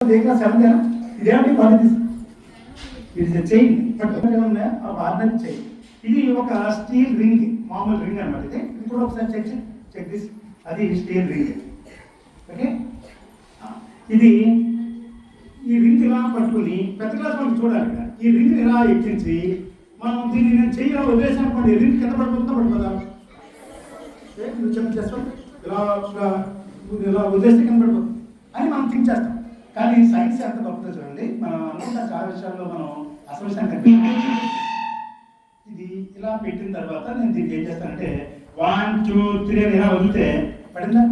देखना सेवन है ना ఇదేంటి పద్ధతి ఇది చైన్ పట్టుకునే ఆ ఆర్డినరీ చైన్ ఇది ఒక స్టీల్ రింగ్ మామూలు రింగ్ అన్నమాట ఇది కూడా ఒకసారి చెక్ దిస్ అది స్టీల్ రింగ్ ఓకే ఇది ఈ రింగ్ ఇలా పట్టుకుని పెద్ద క్లాస్ మనం చూడాలి కదా ఈ రింగ్ ఇలా ఎక్కించి మనం దీన్ని నేను చెయ్యాలి వదిలేసినప్పుడు రింగ్ కింద పడిపోదా నువ్వు చెప్పేస్తాం ఇలా వదిలేస్తే కింద పడిపోతుంది అని మనం థింక్ చేస్తాం కానీ సైన్స్ ఎంత గొప్పదో చూడండి మనం అనుకుంటా చాలా విషయాల్లో మనం అసలు ఇది ఇలా పెట్టిన తర్వాత నేను దీనికి ఏం చేస్తానంటే 1 2 3 అని ఇలా వదిలితే పడిందా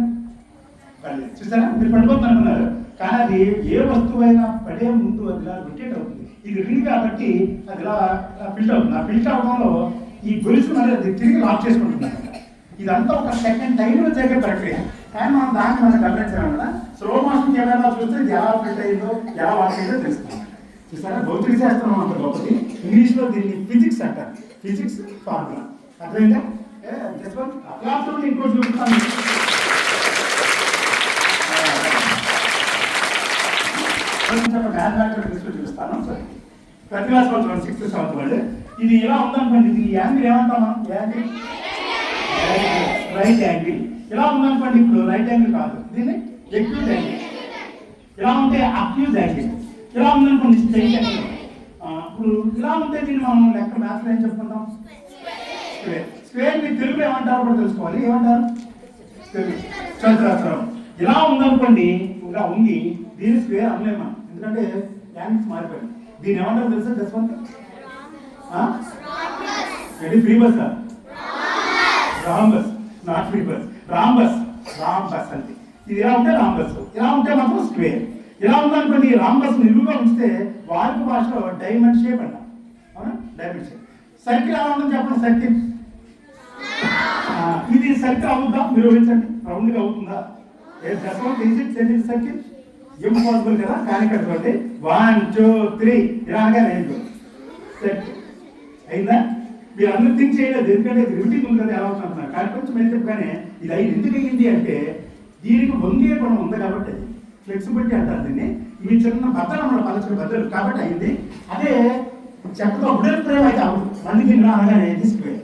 పడలేదు చూసారా మీరు పడిపోతుంది అనుకున్నారు కానీ అది ఏ వస్తువు అయినా పడే ముందు అది ఇలా రొటేట్ అవుతుంది ఇది రింగ్ కాబట్టి అది ఇలా ఫిల్ట్ అవుతుంది ఆ ఫిల్ట్ అవడంలో ఈ గొలుసు మరి అది తిరిగి లాక్ చేసుకుంటుంది ఇదంతా ఒక సెకండ్ టైంలో జరిగే ప్రక్రియ కానీ మనం దాన్ని మనం గమనించాం కదా స్లో మోషన్ కెమెరా చూస్తే ఇది ఎలా ఫిట్ అయిందో ఎలా వాక్ అయిందో తెలుస్తుంది చూసారా భౌతిక శాస్త్రం అంత గొప్పది ఇంగ్లీష్లో దీన్ని ఫిజిక్స్ అంటారు ఫిజిక్స్ ఫార్ములా అర్థమైందా క్లాస్ ఇంకోటి చూపిస్తాను మ్యాథమెటిక్స్ చూపిస్తాను ప్రతి క్లాస్ వాళ్ళు 6th 7th వాళ్ళు ఇది ఇలా ఉందనుకోండి ఇది యాంగిల్ ఏమంటాం మనం యాంగిల్ రైట్ యాంగిల్ ఇలా ఉందనుకోండి ఇప్పుడు రైట్ యాంగిల్ కాదు దీన్ని ఎక్యూట్ యాంగిల్ ఇలా ఉంటే అక్యూజ్ యాంగిల్ ఇలా ఉందనుకోండి స్ట్రైట్ యాంగిల్ ఇప్పుడు ఇలా ఉంటే దీన్ని మనం లెక్క మ్యాథ్స్లో ఏం చెప్పుకుంటాం స్క్వేర్ మీ తెలుగులో ఏమంటారో కూడా తెలుసుకోవాలి ఏమంటారు చతురస్రం ఇలా ఉందనుకోండి ఇలా ఉంది దీన్ని స్క్వేర్ అనలేము మనం ఎందుకంటే యాంగిల్స్ మారిపోయింది దీన్ని ఏమంటారు తెలుసా తెలుసుకుంటే ఏంటి free bus rhombus not free bus rhombus అంటే ఇది ఎలా ఉంటే రాంబస్ ఇలా ఉంటే మాత్రం స్క్వేర్ ఇలా ఉందనుకోండి రాంబస్ నిలువుగా ఉంచితే వారికి భాషలో డైమండ్ షేప్ అంట అవునా డైమండ్ షేప్ సర్కిల్ ఎలా ఉందని చెప్పండి సర్కిల్ ఇది సర్కిల్ అవుతుందా మీరు ఊహించండి రౌండ్గా అవుతుందా సర్కిల్ ఇంపాసిబుల్ కదా కానీ కట్టుకోండి 1 2 3 ఇలా అనగానే సర్కిల్ అయిందా మీరు అందరూ థింక్ చేయలేదు ఎందుకంటే రిమిటింగ్ ఉంది కదా ఎలా అవుతున్నారు కానీ కొంచెం ఏం చెప్పగానే ఇది అయింది ఎందుకు అయింది అంటే దీనికి వంగే గుణం ఉంది కాబట్టి అది ఫ్లెక్సిబిలిటీ అంటారు దీన్ని ఇవి చిన్న బద్దలు అన్నమాట పలచని బద్దలు కాబట్టి అయింది అదే చెక్కతో ఉడల్ ప్రేమ అయితే అవ్వదు అందుకే ఇలా అనగానే తీసుకుపోయాయి